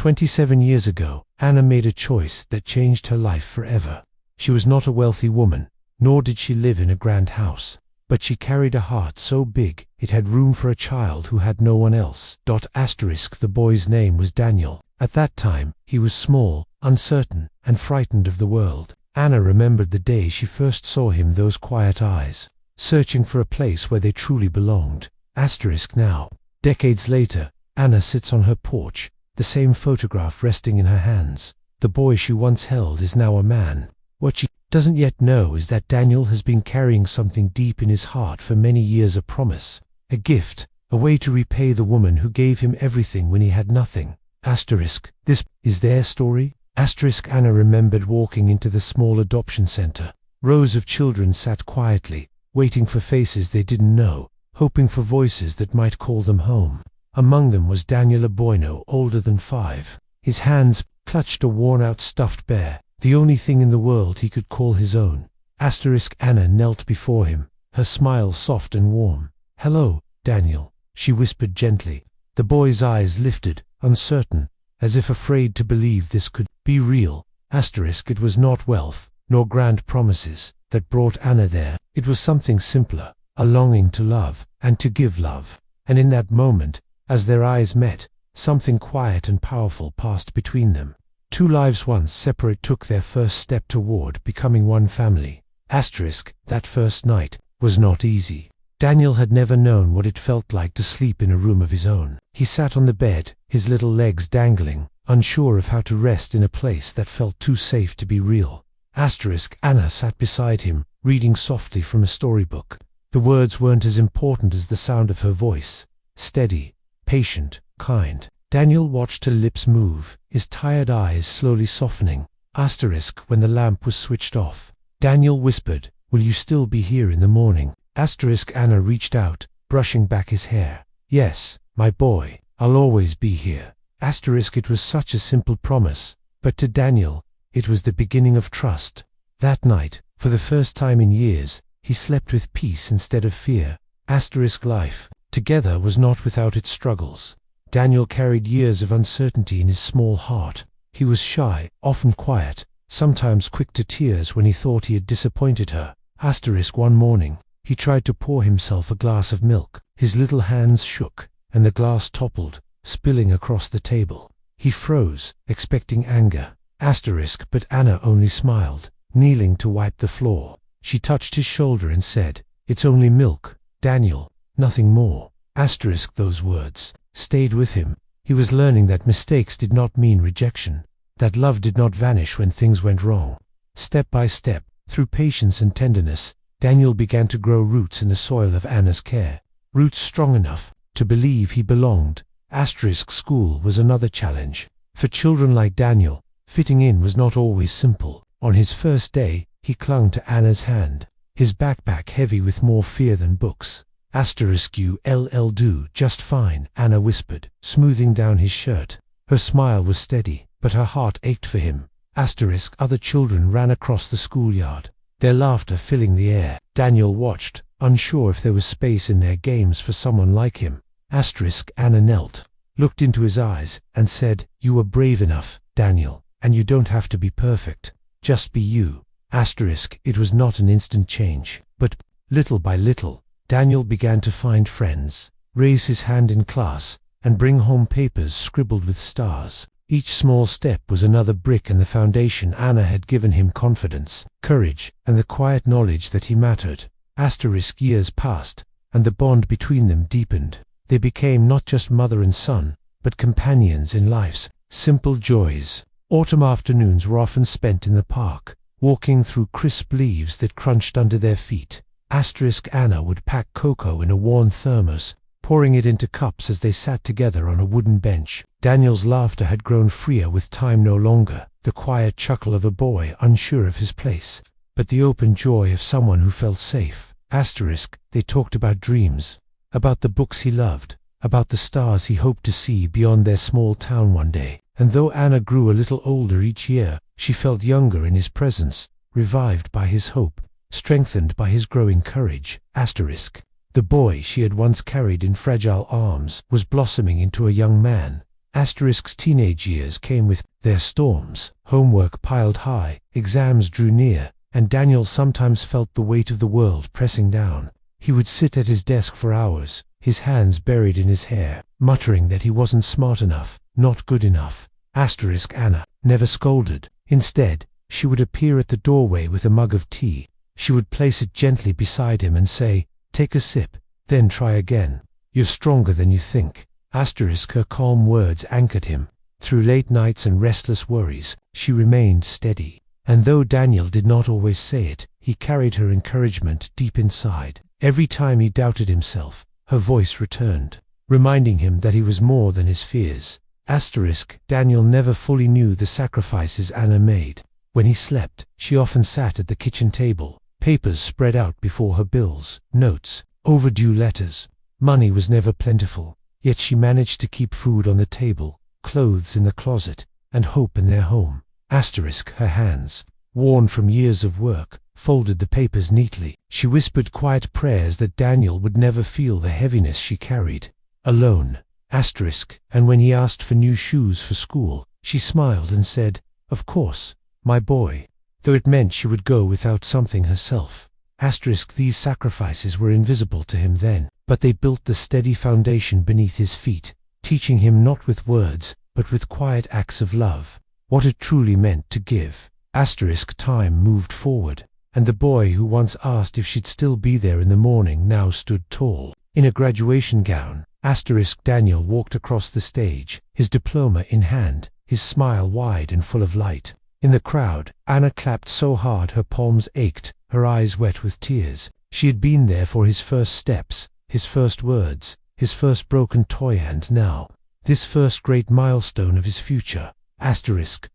27 years ago, Anna made a choice that changed her life forever. She was not a wealthy woman, nor did she live in a grand house, but she carried a heart so big it had room for a child who had no one else. The boy's name was Daniel. At that time, he was small, uncertain, and frightened of the world. Anna remembered the day she first saw him, those quiet eyes, searching for a place where they truly belonged. Now, decades later, Anna sits on her porch, the same photograph resting in her hands. The boy she once held is now a man. What she doesn't yet know is that Daniel has been carrying something deep in his heart for many years, a promise, a gift, a way to repay the woman who gave him everything when he had nothing. This is their story. Anna remembered walking into the small adoption center. Rows of children sat quietly, waiting for faces they didn't know, hoping for voices that might call them home. Among them was Daniel, a boy no older than 5. His hands clutched a worn-out stuffed bear, the only thing in the world he could call his own. Anna knelt before him, her smile soft and warm. "Hello, Daniel," she whispered gently. The boy's eyes lifted, uncertain, as if afraid to believe this could be real. It was not wealth, nor grand promises, that brought Anna there. It was something simpler, a longing to love, and to give love. And in that moment, as their eyes met, something quiet and powerful passed between them. Two lives once separate took their first step toward becoming one family. That first night was not easy. Daniel had never known what it felt like to sleep in a room of his own. He sat on the bed, his little legs dangling, unsure of how to rest in a place that felt too safe to be real. Anna sat beside him, reading softly from a storybook. The words weren't as important as the sound of her voice, steady, patient, kind. Daniel watched her lips move, his tired eyes slowly softening. When the lamp was switched off, Daniel whispered, "Will you still be here in the morning?" Anna reached out, brushing back his hair. "Yes, my boy, I'll always be here." It was such a simple promise, but to Daniel, it was the beginning of trust. That night, for the first time in years, he slept with peace instead of fear. Life together was not without its struggles. Daniel carried years of uncertainty in his small heart. He was shy, often quiet, sometimes quick to tears when he thought he had disappointed her. One morning, he tried to pour himself a glass of milk. His little hands shook, and the glass toppled, spilling across the table. He froze, expecting anger. But Anna only smiled, kneeling to wipe the floor. She touched his shoulder and said, "It's only milk, Daniel, nothing more." Those words stayed with him. He was learning that mistakes did not mean rejection, that love did not vanish when things went wrong. Step by step, through patience and tenderness, Daniel began to grow roots in the soil of Anna's care. Roots strong enough to believe he belonged. School was another challenge. For children like Daniel, fitting in was not always simple. On his first day, he clung to Anna's hand, his backpack heavy with more fear than books. "You'll do just fine," Anna whispered, smoothing down his shirt. Her smile was steady, but her heart ached for him. Other children ran across the schoolyard, their laughter filling the air. Daniel watched, unsure if there was space in their games for someone like him. Anna knelt, looked into his eyes, and said, "You were brave enough, Daniel, and you don't have to be perfect. Just be you." It was not an instant change, but little by little, Daniel began to find friends, raise his hand in class, and bring home papers scribbled with stars. Each small step was another brick in the foundation Anna had given him: confidence, courage, and the quiet knowledge that he mattered. Years passed, and the bond between them deepened. They became not just mother and son, but companions in life's simple joys. Autumn afternoons were often spent in the park, walking through crisp leaves that crunched under their feet. Anna would pack cocoa in a worn thermos, pouring it into cups as they sat together on a wooden bench. Daniel's laughter had grown freer with time, no longer the quiet chuckle of a boy unsure of his place, but the open joy of someone who felt safe. They talked about dreams, about the books he loved, about the stars he hoped to see beyond their small town one day. And though Anna grew a little older each year, she felt younger in his presence, revived by his hope, strengthened by his growing courage. The boy she had once carried in fragile arms was blossoming into a young man. Asterisk's teenage years came with their storms. Homework piled high, exams drew near, and Daniel sometimes felt the weight of the world pressing down. He would sit at his desk for hours, his hands buried in his hair, muttering that he wasn't smart enough, not good enough. Anna never scolded. Instead, she would appear at the doorway with a mug of tea. She would place it gently beside him and say, "Take a sip, then try again. You're stronger than you think." Her calm words anchored him. Through late nights and restless worries, she remained steady. And though Daniel did not always say it, he carried her encouragement deep inside. Every time he doubted himself, her voice returned, reminding him that he was more than his fears. Daniel never fully knew the sacrifices Anna made. When he slept, she often sat at the kitchen table, papers spread out before her, bills, notes, overdue letters. Money was never plentiful, yet she managed to keep food on the table, clothes in the closet, and hope in their home. Her hands, worn from years of work, folded the papers neatly. She whispered quiet prayers that Daniel would never feel the heaviness she carried. Alone. And when he asked for new shoes for school, she smiled and said, "Of course, my boy," though it meant she would go without something herself. These sacrifices were invisible to him then, but they built the steady foundation beneath his feet, teaching him not with words, but with quiet acts of love, what it truly meant to give. Time moved forward, and the boy who once asked if she'd still be there in the morning now stood tall. In a graduation gown, Daniel walked across the stage, his diploma in hand, his smile wide and full of light. In the crowd, Anna clapped so hard her palms ached, her eyes wet with tears. She had been there for his first steps, his first words, his first broken toy, and now, this first great milestone of his future.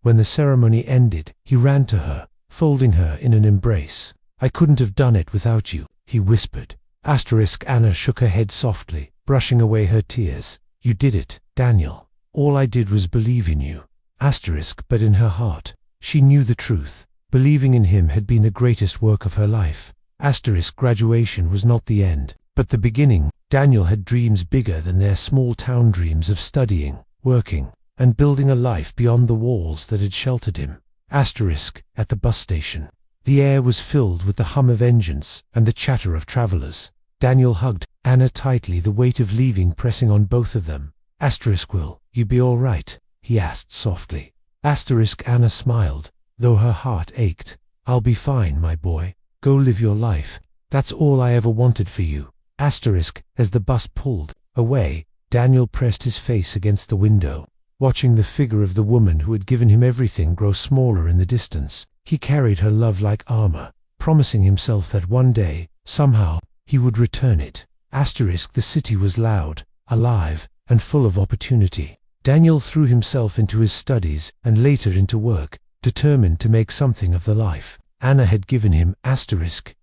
When the ceremony ended, he ran to her, folding her in an embrace. "I couldn't have done it without you," he whispered. Anna shook her head softly, brushing away her tears. "You did it, Daniel. All I did was believe in you." But in her heart, she knew the truth. Believing in him had been the greatest work of her life. Graduation was not the end, but the beginning. Daniel had dreams bigger than their small-town dreams of studying, working, and building a life beyond the walls that had sheltered him. At the bus station, the air was filled with the hum of engines and the chatter of travelers. Daniel hugged Anna tightly, the weight of leaving pressing on both of them. "Will you be all right?" he asked softly. Anna smiled, though her heart ached. "I'll be fine, my boy. Go live your life. That's all I ever wanted for you." As the bus pulled away, Daniel pressed his face against the window, watching the figure of the woman who had given him everything grow smaller in the distance. He carried her love like armor, promising himself that one day, somehow, he would return it. The city was loud, alive, and full of opportunity. Daniel threw himself into his studies and later into work, determined to make something of the life Anna had given him.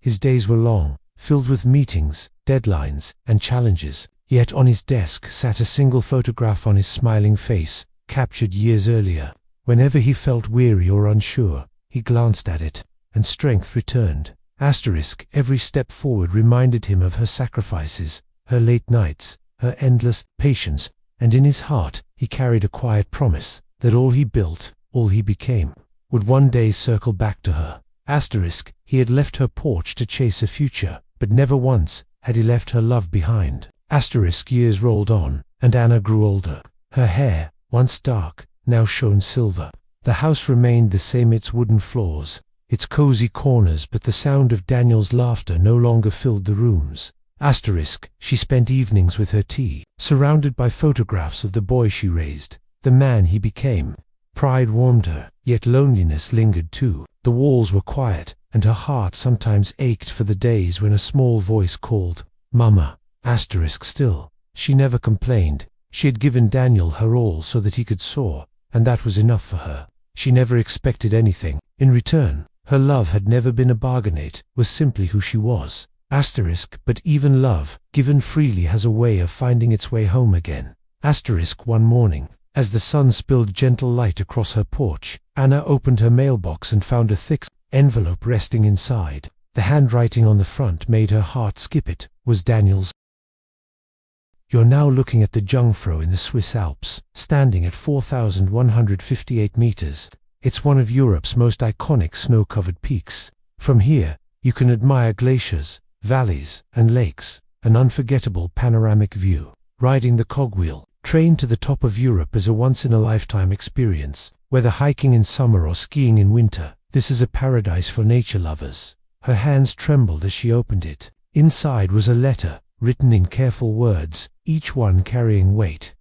His days were long, filled with meetings, deadlines, and challenges. Yet on his desk sat a single photograph on his smiling face, captured years earlier. Whenever he felt weary or unsure, he glanced at it, and strength returned. Every step forward reminded him of her sacrifices, her late nights, her endless patience, and in his heart he carried a quiet promise that all he built, all he became, would one day circle back to her. He had left her porch to chase a future, but never once had he left her love behind. Years rolled on, and Anna grew older. Her hair, once dark, now shone silver. The house remained the same, its wooden floors, its cozy corners, but the sound of Daniel's laughter no longer filled the rooms. She spent evenings with her tea, surrounded by photographs of the boy she raised, the man he became. Pride warmed her, yet loneliness lingered too. The walls were quiet, and her heart sometimes ached for the days when a small voice called, "Mama." Still, she never complained. She had given Daniel her all so that he could soar, and that was enough for her. She never expected anything in return. Her love had never been a bargain, it was simply who she was. But even love, given freely, has a way of finding its way home again. One morning, as the sun spilled gentle light across her porch, Anna opened her mailbox and found a thick envelope resting inside. The handwriting on the front made her heart skip. It was Daniel's. You're now looking at the Jungfrau in the Swiss Alps, standing at 4,158 meters. It's one of Europe's most iconic snow-covered peaks. From here, you can admire glaciers, valleys, and lakes, an unforgettable panoramic view. Riding the cogwheel train to the top of Europe is a once-in-a-lifetime experience. Whether hiking in summer or skiing in winter, this is a paradise for nature lovers. Her hands trembled as she opened it. Inside was a letter, written in careful words, each one carrying weight.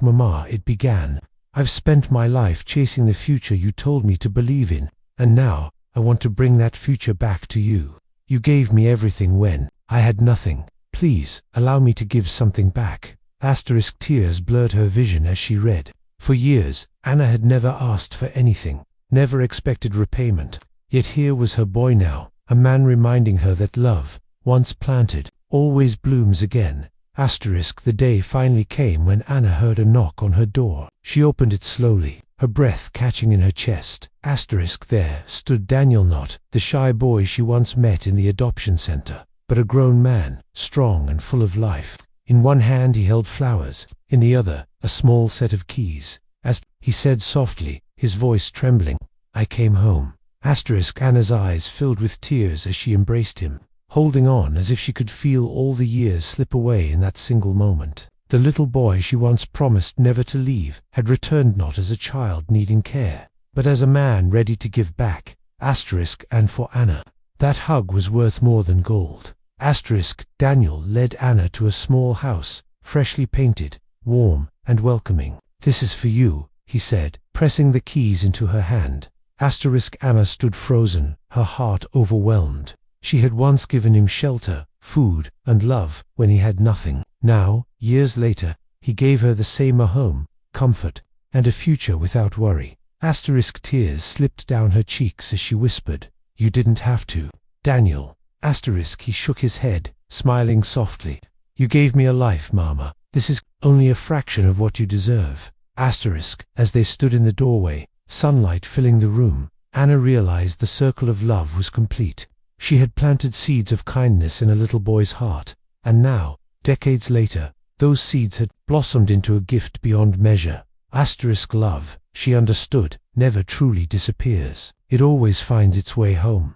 Mama, it began. I've spent my life chasing the future you told me to believe in, and now, I want to bring that future back to you. You gave me everything when I had nothing. Please, allow me to give something back. Tears blurred her vision as she read. For years, Anna had never asked for anything, never expected repayment. Yet here was her boy now, a man reminding her that love, once planted, always blooms again. The day finally came when Anna heard a knock on her door. She opened it slowly, her breath catching in her chest. There stood Daniel, not the shy boy she once met in the adoption center, but a grown man, strong and full of life. In one hand he held flowers, in the other, a small set of keys. As he said softly, his voice trembling, I came home. Anna's eyes filled with tears as she embraced him, holding on as if she could feel all the years slip away in that single moment. The little boy she once promised never to leave had returned, not as a child needing care, but as a man ready to give back. And for Anna, that hug was worth more than gold. Daniel led Anna to a small house, freshly painted, warm, and welcoming. This is for you, he said, pressing the keys into her hand. Anna stood frozen, her heart overwhelmed. She had once given him shelter, food, and love when he had nothing. Now, years later, he gave her the same, a home, comfort, and a future without worry. Tears slipped down her cheeks as she whispered, you didn't have to, Daniel. He shook his head, smiling softly. You gave me a life, Mama. This is only a fraction of what you deserve. As they stood in the doorway, sunlight filling the room, Anna realized the circle of love was complete. She had planted seeds of kindness in a little boy's heart, and now, decades later, those seeds had blossomed into a gift beyond measure. Love, she understood, never truly disappears. It always finds its way home.